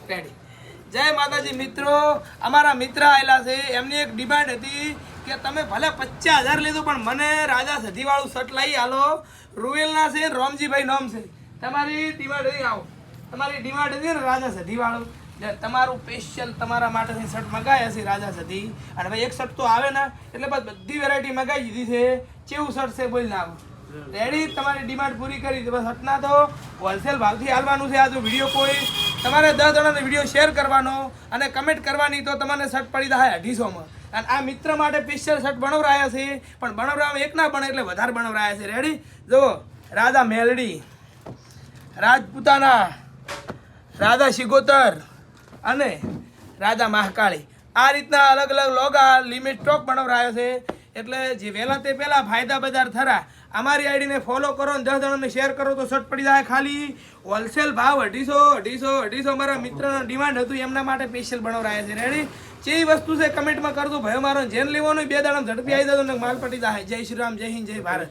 ready જય માતાજી મિત્રો અમારા મિત્ર આયેલા છે એમની એક ડિમાન્ડ હતી કે તમે ભલે 50,000 લીધું પણ મને રાજા સધી વાળું શર્ટ લઈ આલો રૂવેલના છે રોમજીભાઈ નામ છે તમારી ડિમાન્ડ હતી આવો તમારી ડિમાન્ડ હતી ને રાજા સધી વાળું તમારું સ્પેશિયલ તમારા માટે શર્ટ મંગાવ્યા છે રાજા સધી અને ભાઈ એક શર્ટ તો આવે ને એટલે બધી વેરાયટી મંગાવી દીધી છે કેવું શર્ટ છે બોલ ના રેડી તમારી ડિમાન્ડ પૂરી કરી બસ હટના તો હોલસેલ ભાવથી હાલવાનું છે આ જો વિડીયો કોઈ તમારે 10 જણાને વિડીયો શેર કરવાનો અને કમેન્ટ કરવાની તો તમને શર્ટ પડી જાય 250માં અને આ મિત્ર માટે સ્પેશિયલ શર્ટ બનાવરાયા છે પણ બનાવરામાં એક ના બને એટલે વધારે બનાવરાયા છે રેડી જો રાજા મેલડી રાજપૂતાના રાજા શિગોતર અને રાજા મહાકાળી આ રીતના અલગ અલગ લોગા લિમિટ સ્ટોક બનાવરાયો છે એટલે જે વહેલા તે પહેલાં ફાયદા બજાર થરા અમારી આઈડીને ફોલો કરો ને 10 જણાને શેર કરો તો શર્ટ પડી જાય ખાલી હોલસેલ ભાવ 250 અમારા મિત્રનો ડિમાન્ડ હતું એમના માટે સ્પેશિયલ બનાવરાયા છે રેડી જે વસ્તુ છે કમેન્ટમાં કરજો ભાઈ મારો જેન લેવાનો 2 દાડા ઝડપી આવી જતો ને માલ પટી જાય જય શ્રી રામ જય હિન્દ જય ભારત